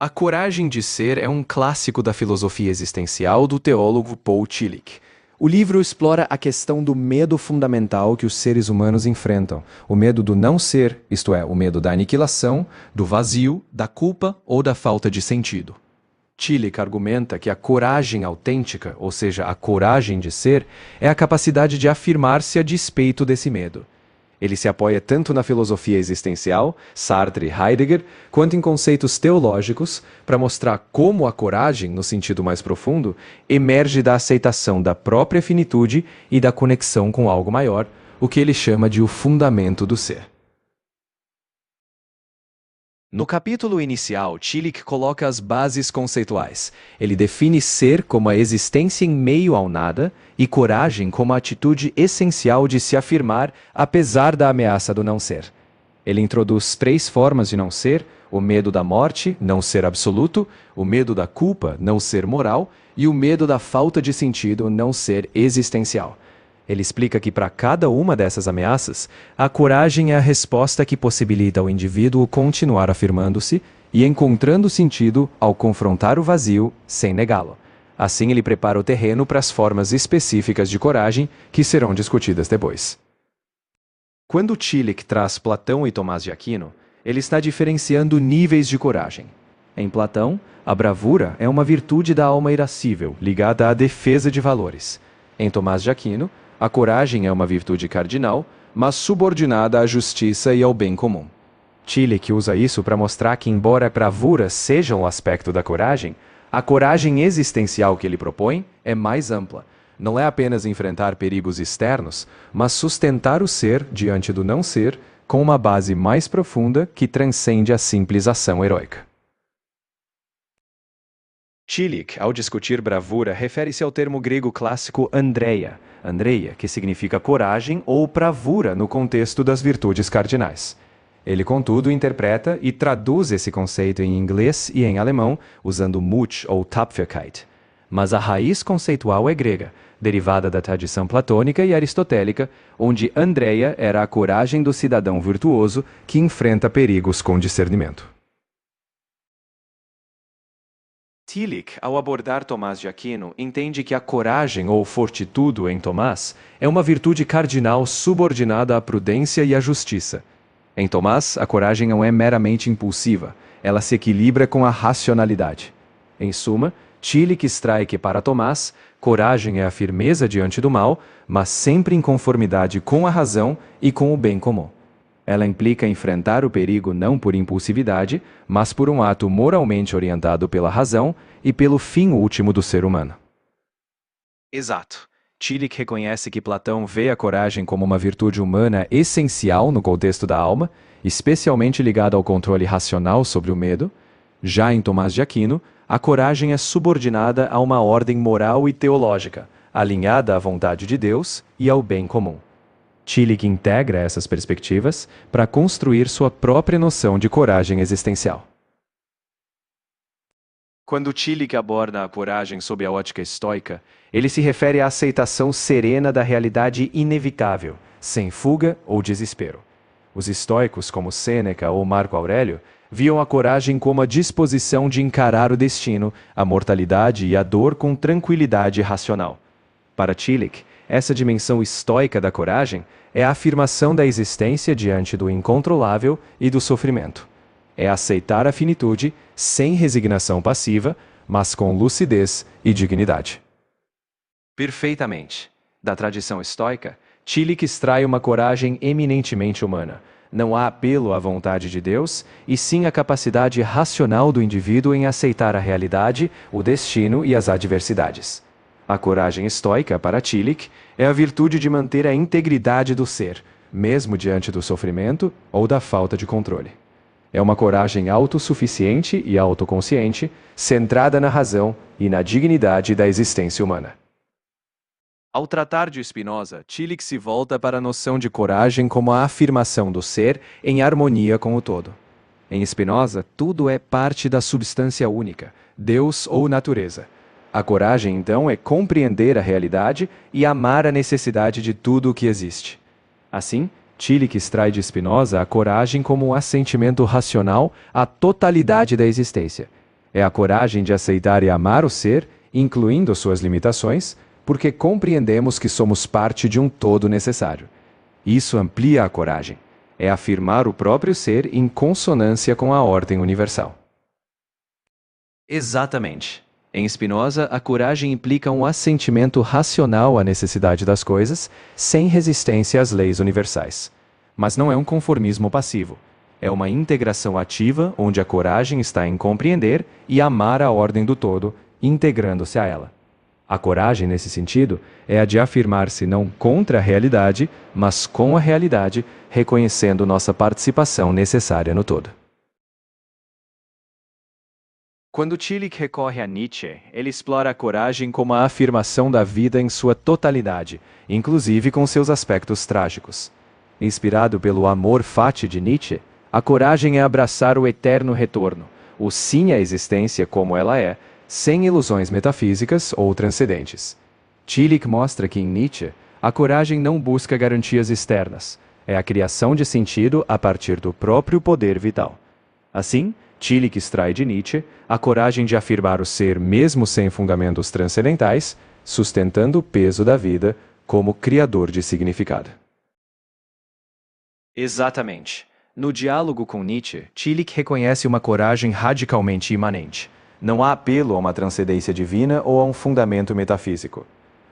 A Coragem de Ser é um clássico da filosofia existencial do teólogo Paul Tillich. O livro explora a questão do medo fundamental que os seres humanos enfrentam, o medo do não ser, isto é, o medo da aniquilação, do vazio, da culpa ou da falta de sentido. Tillich argumenta que a coragem autêntica, ou seja, a coragem de ser, é a capacidade de afirmar-se a despeito desse medo. Ele se apoia tanto na filosofia existencial, Sartre e Heidegger, quanto em conceitos teológicos, para mostrar como a coragem, no sentido mais profundo, emerge da aceitação da própria finitude e da conexão com algo maior, o que ele chama de o fundamento do ser. No capítulo inicial, Tillich coloca as bases conceituais. Ele define ser como a existência em meio ao nada e coragem como a atitude essencial de se afirmar apesar da ameaça do não ser. Ele introduz 3 formas de não ser: o medo da morte, não ser absoluto, o medo da culpa, não ser moral, e o medo da falta de sentido, não ser existencial. Ele explica que para cada uma dessas ameaças, a coragem é a resposta que possibilita ao indivíduo continuar afirmando-se e encontrando sentido ao confrontar o vazio sem negá-lo. Assim, ele prepara o terreno para as formas específicas de coragem que serão discutidas depois. Quando Tillich traz Platão e Tomás de Aquino, ele está diferenciando níveis de coragem. Em Platão, a bravura é uma virtude da alma irascível, ligada à defesa de valores. Em Tomás de Aquino, a coragem é uma virtude cardinal, mas subordinada à justiça e ao bem comum. Tillich usa isso para mostrar que, embora a bravura seja um aspecto da coragem, a coragem existencial que ele propõe é mais ampla. Não é apenas enfrentar perigos externos, mas sustentar o ser diante do não ser com uma base mais profunda que transcende a simples ação heróica. Tillich, ao discutir bravura, refere-se ao termo grego clássico andreia, que significa coragem ou bravura no contexto das virtudes cardinais. Ele, contudo, interpreta e traduz esse conceito em inglês e em alemão, usando Mut ou Tapferkeit. Mas a raiz conceitual é grega, derivada da tradição platônica e aristotélica, onde andreia era a coragem do cidadão virtuoso que enfrenta perigos com discernimento. Tillich, ao abordar Tomás de Aquino, entende que a coragem ou fortitudo em Tomás é uma virtude cardinal subordinada à prudência e à justiça. Em Tomás, a coragem não é meramente impulsiva, ela se equilibra com a racionalidade. Em suma, Tillich extrai que para Tomás, coragem é a firmeza diante do mal, mas sempre em conformidade com a razão e com o bem comum. Ela implica enfrentar o perigo não por impulsividade, mas por um ato moralmente orientado pela razão e pelo fim último do ser humano. Exato. Tillich reconhece que Platão vê a coragem como uma virtude humana essencial no contexto da alma, especialmente ligada ao controle racional sobre o medo. Já em Tomás de Aquino, a coragem é subordinada a uma ordem moral e teológica, alinhada à vontade de Deus e ao bem comum. Tillich integra essas perspectivas para construir sua própria noção de coragem existencial. Quando Tillich aborda a coragem sob a ótica estoica, ele se refere à aceitação serena da realidade inevitável, sem fuga ou desespero. Os estoicos, como Sêneca ou Marco Aurélio, viam a coragem como a disposição de encarar o destino, a mortalidade e a dor com tranquilidade racional. Para Tillich, essa dimensão estoica da coragem é a afirmação da existência diante do incontrolável e do sofrimento. É aceitar a finitude sem resignação passiva, mas com lucidez e dignidade. Perfeitamente. Da tradição estoica, Tillich extrai uma coragem eminentemente humana. Não há apelo à vontade de Deus, e sim a capacidade racional do indivíduo em aceitar a realidade, o destino e as adversidades. A coragem estoica, para Tillich, é a virtude de manter a integridade do ser, mesmo diante do sofrimento ou da falta de controle. É uma coragem autossuficiente e autoconsciente, centrada na razão e na dignidade da existência humana. Ao tratar de Spinoza, Tillich se volta para a noção de coragem como a afirmação do ser em harmonia com o todo. Em Spinoza, tudo é parte da substância única, Deus ou natureza. A coragem, então, é compreender a realidade e amar a necessidade de tudo o que existe. Assim, Tillich extrai de Spinoza a coragem como um assentimento racional à totalidade da existência, É a coragem de aceitar e amar o ser, incluindo suas limitações, porque compreendemos que somos parte de um todo necessário. Isso amplia a coragem. É afirmar o próprio ser em consonância com a ordem universal. Exatamente. Em Spinoza, a coragem implica um assentimento racional à necessidade das coisas, sem resistência às leis universais. Mas não é um conformismo passivo. É uma integração ativa, onde a coragem está em compreender e amar a ordem do todo, integrando-se a ela. A coragem, nesse sentido, é a de afirmar-se não contra a realidade, mas com a realidade, reconhecendo nossa participação necessária no todo. Quando Tillich recorre a Nietzsche, ele explora a coragem como a afirmação da vida em sua totalidade, inclusive com seus aspectos trágicos. Inspirado pelo amor fati de Nietzsche, a coragem é abraçar o eterno retorno, o sim à existência como ela é, sem ilusões metafísicas ou transcendentes. Tillich mostra que em Nietzsche, a coragem não busca garantias externas, é a criação de sentido a partir do próprio poder vital. Assim, Tillich extrai de Nietzsche a coragem de afirmar o ser mesmo sem fundamentos transcendentais, sustentando o peso da vida como criador de significado. Exatamente. No diálogo com Nietzsche, Tillich reconhece uma coragem radicalmente imanente. Não há apelo a uma transcendência divina ou a um fundamento metafísico.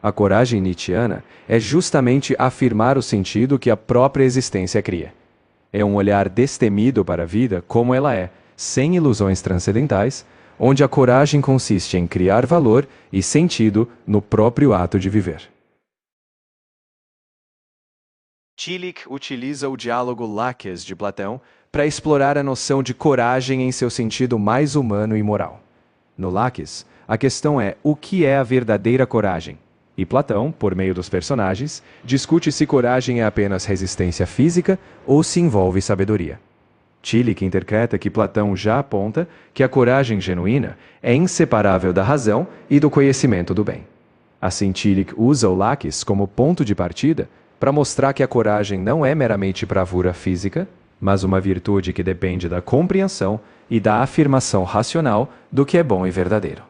A coragem nietzschiana é justamente afirmar o sentido que a própria existência cria. É um olhar destemido para a vida como ela é, sem ilusões transcendentais, onde a coragem consiste em criar valor e sentido no próprio ato de viver. Tillich utiliza o diálogo Laches de Platão para explorar a noção de coragem em seu sentido mais humano e moral. No Laches, a questão é o que é a verdadeira coragem, e Platão, por meio dos personagens, discute se coragem é apenas resistência física ou se envolve sabedoria. Tillich interpreta que Platão já aponta que a coragem genuína é inseparável da razão e do conhecimento do bem. Assim, Tillich usa o Laches como ponto de partida para mostrar que a coragem não é meramente bravura física, mas uma virtude que depende da compreensão e da afirmação racional do que é bom e verdadeiro.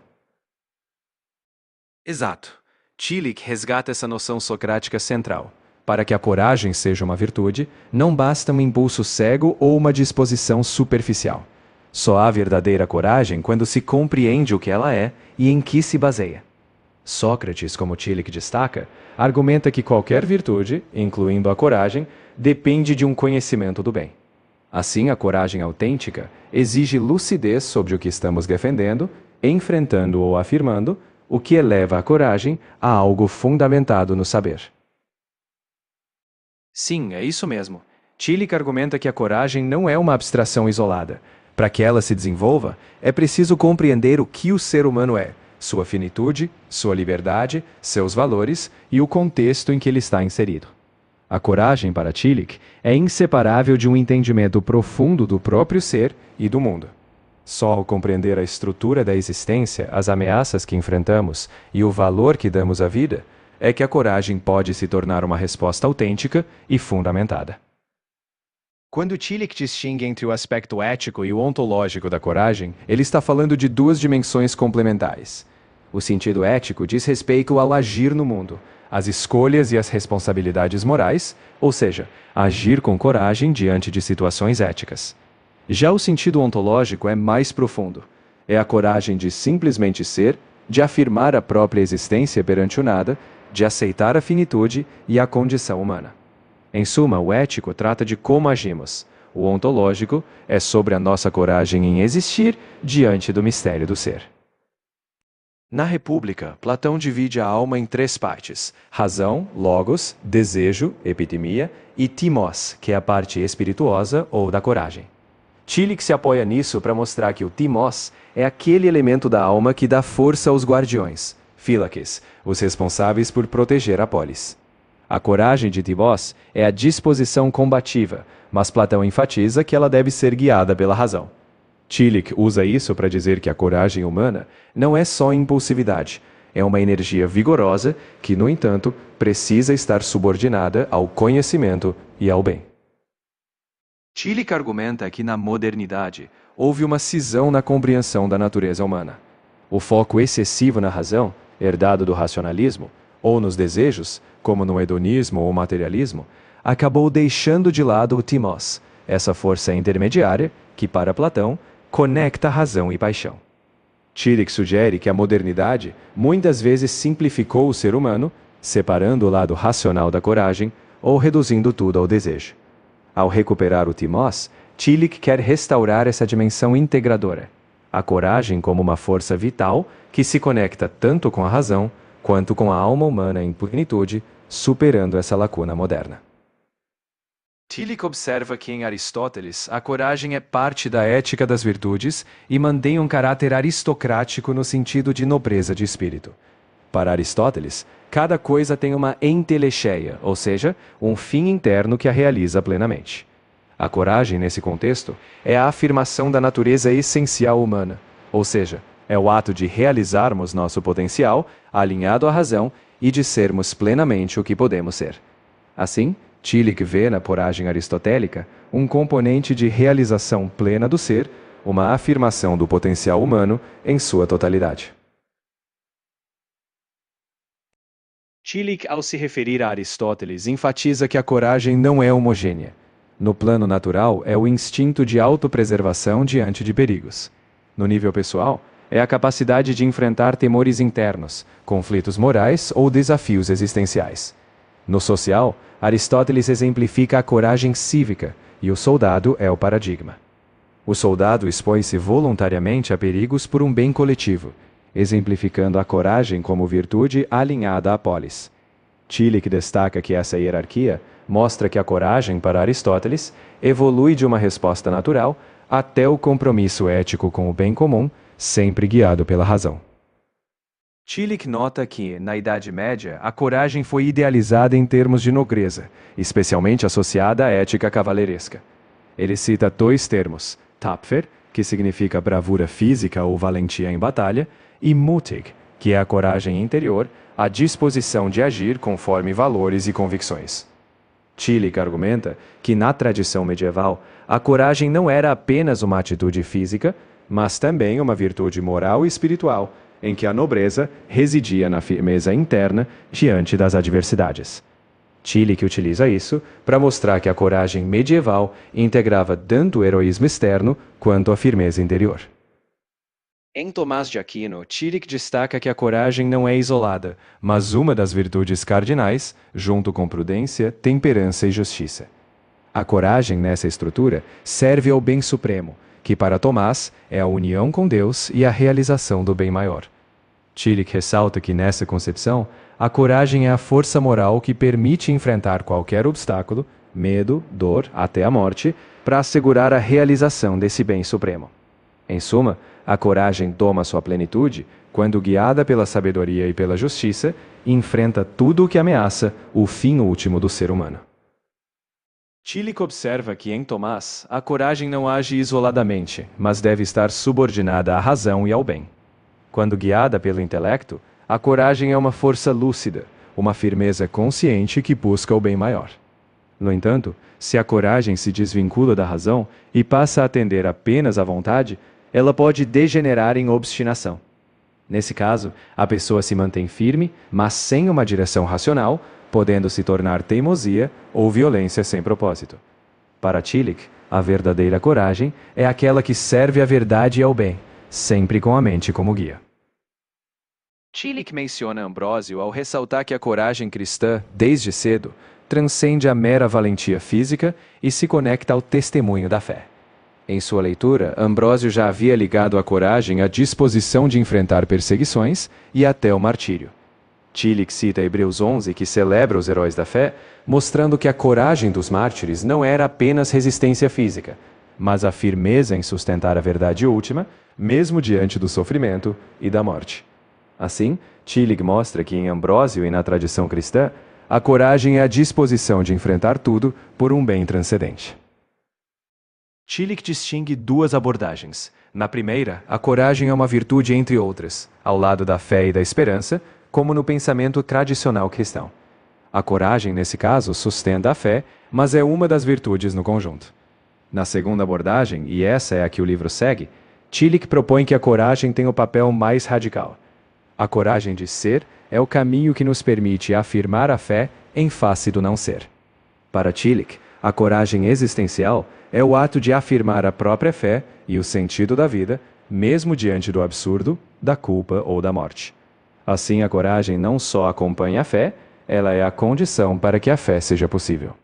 Exato. Tillich resgata essa noção socrática central. Para que a coragem seja uma virtude, não basta um impulso cego ou uma disposição superficial. Só há verdadeira coragem quando se compreende o que ela é e em que se baseia. Sócrates, como Tillich destaca, argumenta que qualquer virtude, incluindo a coragem, depende de um conhecimento do bem. Assim, a coragem autêntica exige lucidez sobre o que estamos defendendo, enfrentando ou afirmando, o que eleva a coragem a algo fundamentado no saber. Sim, é isso mesmo. Tillich argumenta que a coragem não é uma abstração isolada. Para que ela se desenvolva, é preciso compreender o que o ser humano é, sua finitude, sua liberdade, seus valores e o contexto em que ele está inserido. A coragem, para Tillich, é inseparável de um entendimento profundo do próprio ser e do mundo. Só ao compreender a estrutura da existência, as ameaças que enfrentamos e o valor que damos à vida, é que a coragem pode se tornar uma resposta autêntica e fundamentada. Quando Tillich distingue entre o aspecto ético e o ontológico da coragem, ele está falando de duas dimensões complementares. O sentido ético diz respeito ao agir no mundo, as escolhas e as responsabilidades morais, ou seja, agir com coragem diante de situações éticas. Já o sentido ontológico é mais profundo. É a coragem de simplesmente ser, de afirmar a própria existência perante o nada, de aceitar a finitude e a condição humana. Em suma, o ético trata de como agimos. O ontológico é sobre a nossa coragem em existir diante do mistério do ser. Na República, Platão divide a alma em três partes: razão, logos, desejo, epitemia, e timos, que é a parte espirituosa ou da coragem. Tillich se apoia nisso para mostrar que o timos é aquele elemento da alma que dá força aos guardiões, fílaques, os responsáveis por proteger a polis. A coragem de timos é a disposição combativa, mas Platão enfatiza que ela deve ser guiada pela razão. Tillich usa isso para dizer que a coragem humana não é só impulsividade, é uma energia vigorosa que, no entanto, precisa estar subordinada ao conhecimento e ao bem. Tillich argumenta que na modernidade houve uma cisão na compreensão da natureza humana. O foco excessivo na razão, herdado do racionalismo, ou nos desejos, como no hedonismo ou materialismo, acabou deixando de lado o timos, essa força intermediária que, para Platão, conecta razão e paixão. Tillich sugere que a modernidade muitas vezes simplificou o ser humano, separando o lado racional da coragem ou reduzindo tudo ao desejo. Ao recuperar o timos, Tillich quer restaurar essa dimensão integradora, a coragem como uma força vital que se conecta tanto com a razão quanto com a alma humana em plenitude, superando essa lacuna moderna. Tillich observa que em Aristóteles a coragem é parte da ética das virtudes e mantém um caráter aristocrático no sentido de nobreza de espírito. Para Aristóteles, cada coisa tem uma entelecheia, ou seja, um fim interno que a realiza plenamente. A coragem, nesse contexto, é a afirmação da natureza essencial humana, ou seja, é o ato de realizarmos nosso potencial, alinhado à razão, e de sermos plenamente o que podemos ser. Assim, Tillich vê na coragem aristotélica um componente de realização plena do ser, uma afirmação do potencial humano em sua totalidade. Tillich, ao se referir a Aristóteles, enfatiza que a coragem não é homogênea. No plano natural, é o instinto de autopreservação diante de perigos. No nível pessoal, é a capacidade de enfrentar temores internos, conflitos morais ou desafios existenciais. No social, Aristóteles exemplifica a coragem cívica, e o soldado é o paradigma. O soldado expõe-se voluntariamente a perigos por um bem coletivo, exemplificando a coragem como virtude alinhada à polis. Tillich destaca que essa hierarquia mostra que a coragem, para Aristóteles, evolui de uma resposta natural até o compromisso ético com o bem comum, sempre guiado pela razão. Tillich nota que, na Idade Média, a coragem foi idealizada em termos de nobreza, especialmente associada à ética cavaleiresca. Ele cita dois termos, tapfer, que significa bravura física ou valentia em batalha, e mutig, que é a coragem interior, a disposição de agir conforme valores e convicções. Tillich argumenta que, na tradição medieval, a coragem não era apenas uma atitude física, mas também uma virtude moral e espiritual, em que a nobreza residia na firmeza interna diante das adversidades. Tillich utiliza isso para mostrar que a coragem medieval integrava tanto o heroísmo externo quanto a firmeza interior. Em Tomás de Aquino, Tillich destaca que a coragem não é isolada, mas uma das virtudes cardinais, junto com prudência, temperança e justiça. A coragem, nessa estrutura, serve ao bem supremo, que para Tomás é a união com Deus e a realização do bem maior. Tillich ressalta que nessa concepção, a coragem é a força moral que permite enfrentar qualquer obstáculo, medo, dor, até a morte, para assegurar a realização desse bem supremo. Em suma, a coragem toma sua plenitude quando, guiada pela sabedoria e pela justiça, enfrenta tudo o que ameaça o fim último do ser humano. Tillich observa que, em Tomás, a coragem não age isoladamente, mas deve estar subordinada à razão e ao bem. Quando guiada pelo intelecto, a coragem é uma força lúcida, uma firmeza consciente que busca o bem maior. No entanto, se a coragem se desvincula da razão e passa a atender apenas à vontade, ela pode degenerar em obstinação. Nesse caso, a pessoa se mantém firme, mas sem uma direção racional, podendo se tornar teimosia ou violência sem propósito. Para Tillich, a verdadeira coragem é aquela que serve à verdade e ao bem, sempre com a mente como guia. Tillich menciona Ambrósio ao ressaltar que a coragem cristã, desde cedo, transcende a mera valentia física e se conecta ao testemunho da fé. Em sua leitura, Ambrósio já havia ligado a coragem à disposição de enfrentar perseguições e até o martírio. Tillich cita Hebreus 11, que celebra os heróis da fé, mostrando que a coragem dos mártires não era apenas resistência física, mas a firmeza em sustentar a verdade última, mesmo diante do sofrimento e da morte. Assim, Tillich mostra que em Ambrósio e na tradição cristã, a coragem é a disposição de enfrentar tudo por um bem transcendente. Tillich distingue duas abordagens. Na primeira, a coragem é uma virtude entre outras, ao lado da fé e da esperança, como no pensamento tradicional cristão. A coragem, nesse caso, sustenta a fé, mas é uma das virtudes no conjunto. Na segunda abordagem, e essa é a que o livro segue, Tillich propõe que a coragem tem o papel mais radical. A coragem de ser é o caminho que nos permite afirmar a fé em face do não ser. Para Tillich, a coragem existencial é o ato de afirmar a própria fé e o sentido da vida, mesmo diante do absurdo, da culpa ou da morte. Assim, a coragem não só acompanha a fé, ela é a condição para que a fé seja possível.